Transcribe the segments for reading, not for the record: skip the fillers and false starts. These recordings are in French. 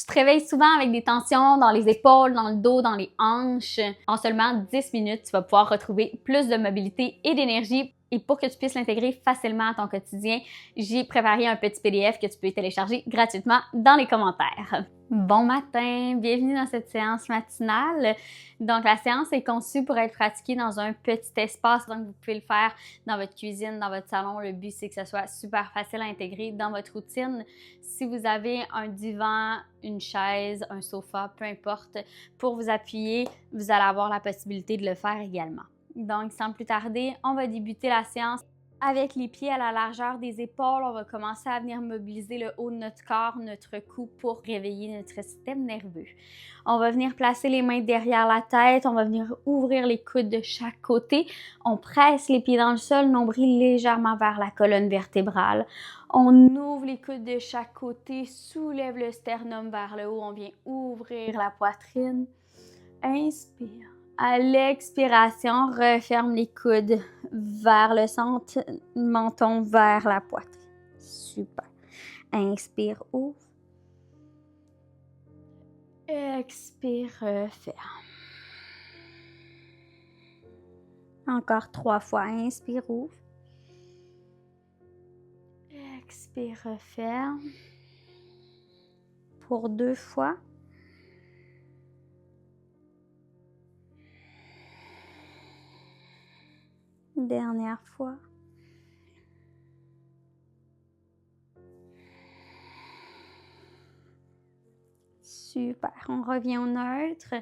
Tu te réveilles souvent avec des tensions dans les épaules, dans le dos, dans les hanches. En seulement 10 minutes, tu vas pouvoir retrouver plus de mobilité et d'énergie. Et pour que tu puisses l'intégrer facilement à ton quotidien, j'ai préparé un petit PDF que tu peux télécharger gratuitement dans les commentaires. Bon matin, bienvenue dans cette séance matinale. Donc la séance est conçue pour être pratiquée dans un petit espace, donc vous pouvez le faire dans votre cuisine, dans votre salon. Le but c'est que ce soit super facile à intégrer dans votre routine. Si vous avez un divan, une chaise, un sofa, peu importe, pour vous appuyer, vous allez avoir la possibilité de le faire également. Donc, sans plus tarder, on va débuter la séance avec les pieds à la largeur des épaules. On va commencer à venir mobiliser le haut de notre corps, notre cou pour réveiller notre système nerveux. On va venir placer les mains derrière la tête. On va venir ouvrir les coudes de chaque côté. On presse les pieds dans le sol, nombril légèrement vers la colonne vertébrale. On ouvre les coudes de chaque côté, soulève le sternum vers le haut. On vient ouvrir la poitrine. Inspire. À l'expiration, referme les coudes vers le centre, menton vers la poitrine. Super. Inspire, ouvre. Expire, referme. Encore 3 fois. Inspire, ouvre. Expire, referme. Pour 2 fois. Dernière fois. Super. On revient au neutre.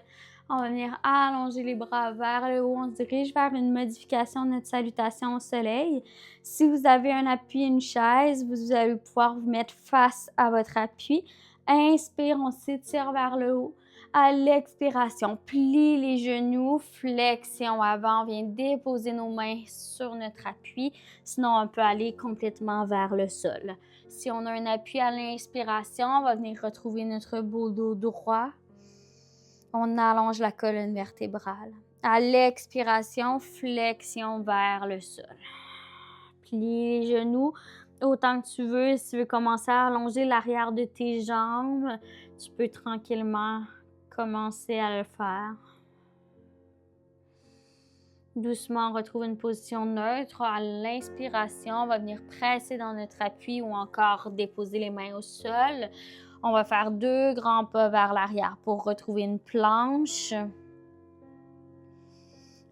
On va venir allonger les bras vers le haut. On se dirige vers une modification de notre salutation au soleil. Si vous avez un appui, une chaise, vous allez pouvoir vous mettre face à votre appui. Inspire, on s'étire vers le haut. À l'expiration, plie les genoux, flexion avant. On vient déposer nos mains sur notre appui. Sinon, on peut aller complètement vers le sol. Si on a un appui à l'inspiration, on va venir retrouver notre beau dos droit. On allonge la colonne vertébrale. À l'expiration, flexion vers le sol. Plie les genoux autant que tu veux. Si tu veux commencer à allonger l'arrière de tes jambes, tu peux tranquillement commencer à le faire. Doucement, on retrouve une position neutre. À l'inspiration, on va venir presser dans notre appui ou encore déposer les mains au sol. On va faire 2 grands pas vers l'arrière pour retrouver une planche.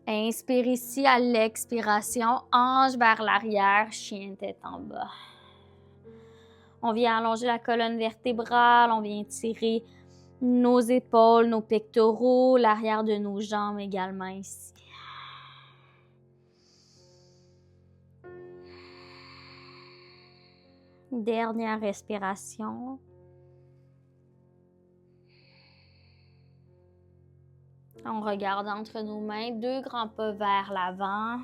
Inspire ici, à l'expiration, hanche vers l'arrière, chien tête en bas. On vient allonger la colonne vertébrale, on vient tirer nos épaules, nos pectoraux, l'arrière de nos jambes également ici. Dernière respiration. On regarde entre nos mains, 2 grands pas vers l'avant.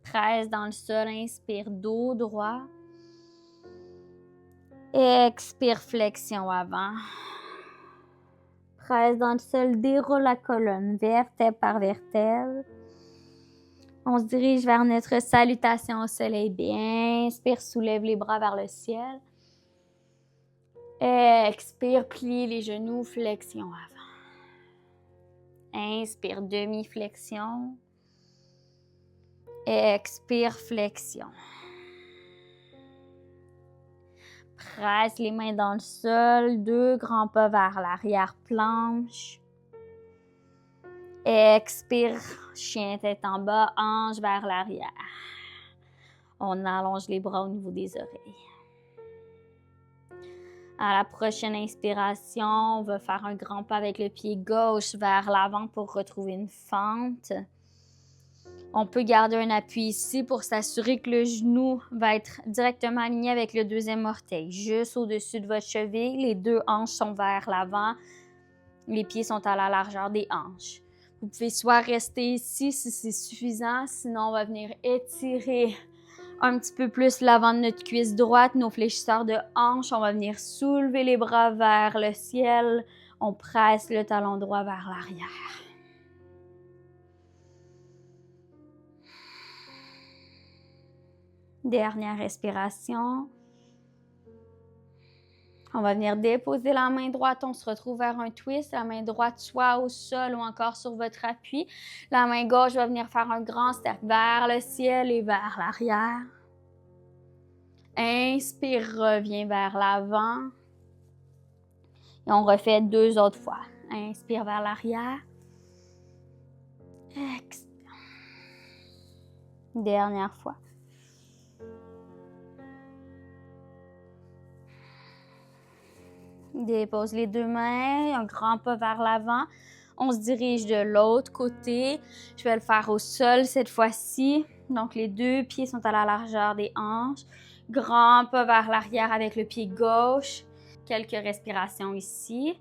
Presse dans le sol, inspire, dos droit. Expire, flexion avant. Presse dans le sol, déroule la colonne, vertèbre par vertèbre. On se dirige vers notre salutation au soleil. Bien, inspire, soulève les bras vers le ciel. Expire, plie les genoux, flexion avant. Inspire, demi-flexion. Expire, flexion. Presse les mains dans le sol, 2 grands pas vers l'arrière-planche. Expire, chien tête en bas, hanche vers l'arrière. On allonge les bras au niveau des oreilles. À la prochaine inspiration, on va faire un grand pas avec le pied gauche vers l'avant pour retrouver une fente. On peut garder un appui ici pour s'assurer que le genou va être directement aligné avec le 2e orteil, juste au-dessus de votre cheville. Les 2 hanches sont vers l'avant. Les pieds sont à la largeur des hanches. Vous pouvez soit rester ici si c'est suffisant, sinon on va venir étirer un petit peu plus l'avant de notre cuisse droite, nos fléchisseurs de hanches. On va venir soulever les bras vers le ciel. On presse le talon droit vers l'arrière. Dernière respiration. On va venir déposer la main droite, on se retrouve vers un twist, la main droite soit au sol ou encore sur votre appui. La main gauche va venir faire un grand step vers le ciel et vers l'arrière. Inspire, reviens vers l'avant. Et on refait 2 autres fois. Inspire vers l'arrière. Expire. Dernière fois. Dépose les 2 mains, un grand pas vers l'avant. On se dirige de l'autre côté. Je vais le faire au sol cette fois-ci. Donc, les 2 pieds sont à la largeur des hanches. Grand pas vers l'arrière avec le pied gauche. Quelques respirations ici.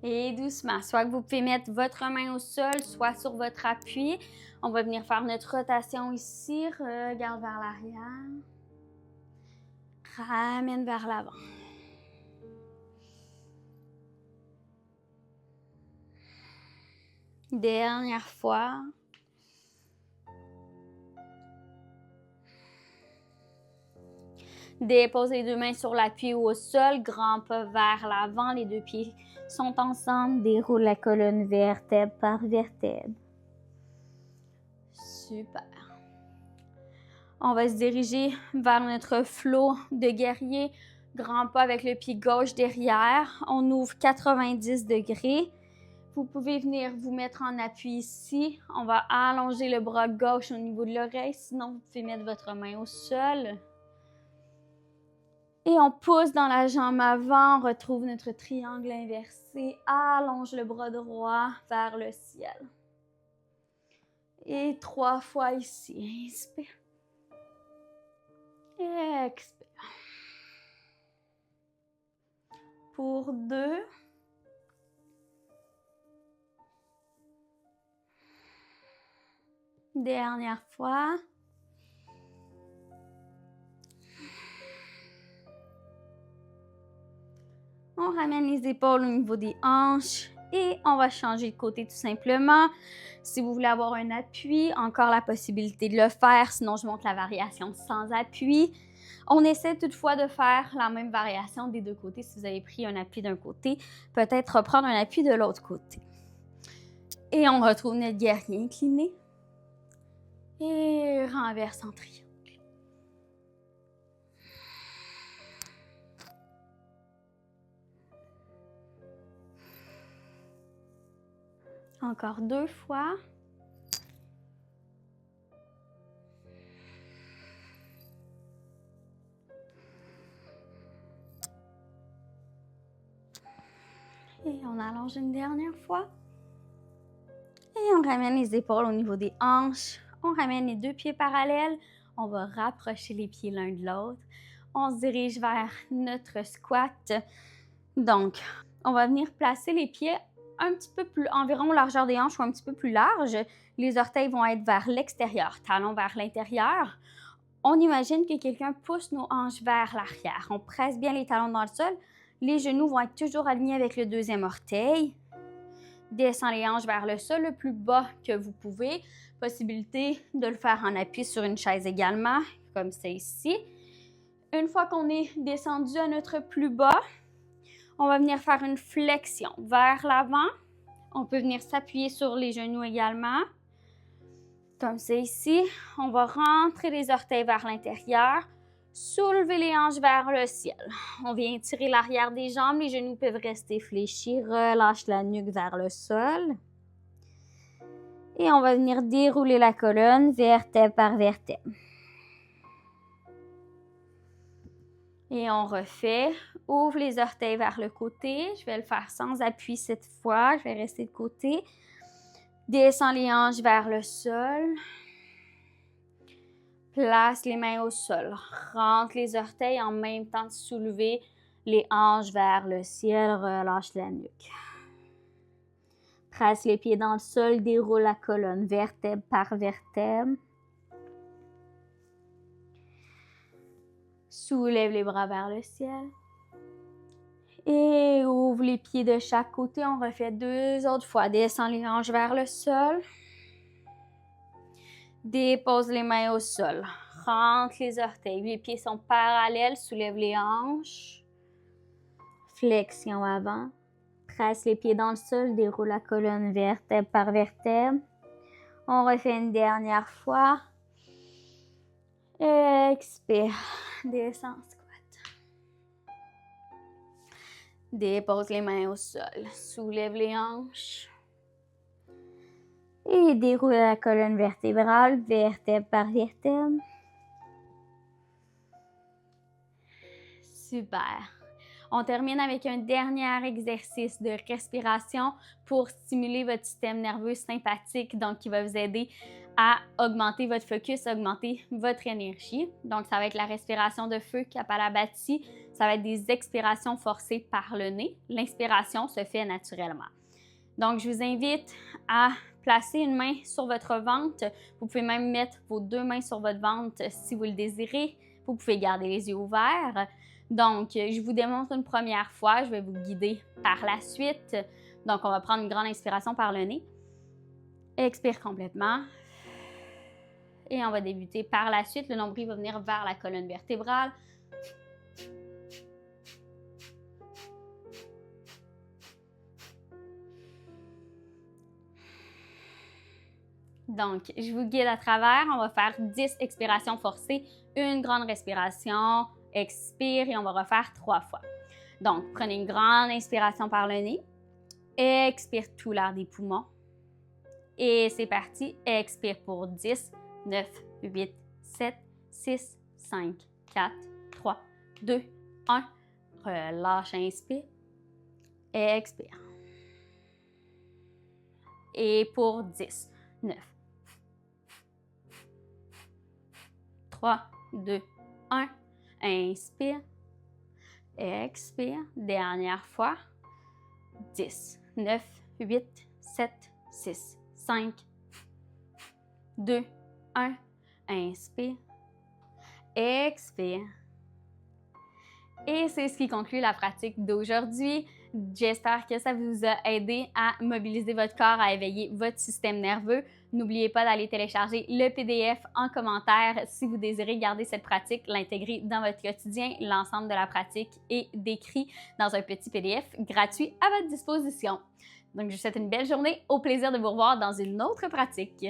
Et doucement, soit que vous pouvez mettre votre main au sol, soit sur votre appui. On va venir faire notre rotation ici. Regarde vers l'arrière. Ramène vers l'avant. Dernière fois. Dépose les 2 mains sur l'appui ou au sol. Grand pas vers l'avant. Les 2 pieds sont ensemble. Déroule la colonne vertèbre par vertèbre. Super. On va se diriger vers notre flot de guerrier. Grand pas avec le pied gauche derrière. On ouvre 90 degrés. Vous pouvez venir vous mettre en appui ici. On va allonger le bras gauche au niveau de l'oreille. Sinon, vous pouvez mettre votre main au sol. Et on pousse dans la jambe avant. On retrouve notre triangle inversé. Allonge le bras droit vers le ciel. Et 3 fois ici. Inspire. Expire. Pour 2. Dernière fois. On ramène les épaules au niveau des hanches et on va changer de côté tout simplement. Si vous voulez avoir un appui, encore la possibilité de le faire, sinon je montre la variation sans appui. On essaie toutefois de faire la même variation des 2 côtés. Si vous avez pris un appui d'un côté, peut-être reprendre un appui de l'autre côté. Et on retrouve notre guerrier incliné. Et renverse en triangle. Encore 2 fois. Et on allonge une dernière fois. Et on ramène les épaules au niveau des hanches. On ramène les 2 pieds parallèles. On va rapprocher les pieds l'un de l'autre. On se dirige vers notre squat. Donc, on va venir placer les pieds un petit peu plus, environ largeur des hanches ou un petit peu plus large. Les orteils vont être vers l'extérieur, talons vers l'intérieur. On imagine que quelqu'un pousse nos hanches vers l'arrière. On presse bien les talons dans le sol. Les genoux vont être toujours alignés avec le 2e orteil. Descends les hanches vers le sol le plus bas que vous pouvez. Possibilité de le faire en appui sur une chaise également, comme c'est ici. Une fois qu'on est descendu à notre plus bas, on va venir faire une flexion vers l'avant. On peut venir s'appuyer sur les genoux également, comme c'est ici. On va rentrer les orteils vers l'intérieur, soulever les hanches vers le ciel. On vient tirer l'arrière des jambes, les genoux peuvent rester fléchis. Relâche la nuque vers le sol. Et on va venir dérouler la colonne vertèbre par vertèbre. Et on refait. Ouvre les orteils vers le côté. Je vais le faire sans appui cette fois. Je vais rester de côté. Descends les hanches vers le sol. Place les mains au sol. Rentre les orteils en même temps de soulever les hanches vers le ciel. Relâche la nuque. Presse les pieds dans le sol. Déroule la colonne vertèbre par vertèbre. Soulève les bras vers le ciel. Et ouvre les pieds de chaque côté. On refait 2 autres fois. Descends les hanches vers le sol. Dépose les mains au sol. Rentre les orteils. Les pieds sont parallèles. Soulève les hanches. Flexion avant. Presse les pieds dans le sol. Déroule la colonne vertèbre par vertèbre. On refait une dernière fois. Expire. Descends, squat. Dépose les mains au sol. Soulève les hanches. Et déroule la colonne vertébrale, vertèbre par vertèbre. Super. On termine avec un dernier exercice de respiration pour stimuler votre système nerveux sympathique, donc qui va vous aider à augmenter votre focus, augmenter votre énergie. Donc, ça va être la respiration de feu Kapalabhati. Ça va être des expirations forcées par le nez. L'inspiration se fait naturellement. Donc, je vous invite à placer une main sur votre ventre. Vous pouvez même mettre vos 2 mains sur votre ventre si vous le désirez. Vous pouvez garder les yeux ouverts. Donc, je vous démontre une première fois. Je vais vous guider par la suite. Donc, on va prendre une grande inspiration par le nez. Expire complètement. Et on va débuter par la suite. Le nombril va venir vers la colonne vertébrale. Donc, je vous guide à travers. On va faire 10 expirations forcées, une grande respiration, expire et on va refaire 3 fois. Donc, prenez une grande inspiration par le nez. Expire tout l'air des poumons. Et c'est parti. Expire pour 10, 9, 8, 7, 6, 5, 4, 3, 2, 1. Relâche, inspire. Expire. Et pour 10, 9, 3, 2, 1. Inspire. Expire. Dernière fois. 10, 9, 8, 7, 6, 5, 2, 1. Inspire. Expire. Et c'est ce qui conclut la pratique d'aujourd'hui. J'espère que ça vous a aidé à mobiliser votre corps, à éveiller votre système nerveux. N'oubliez pas d'aller télécharger le PDF en commentaire si vous désirez garder cette pratique, l'intégrer dans votre quotidien. L'ensemble de la pratique est décrit dans un petit PDF gratuit à votre disposition. Donc, je vous souhaite une belle journée. Au plaisir de vous revoir dans une autre pratique.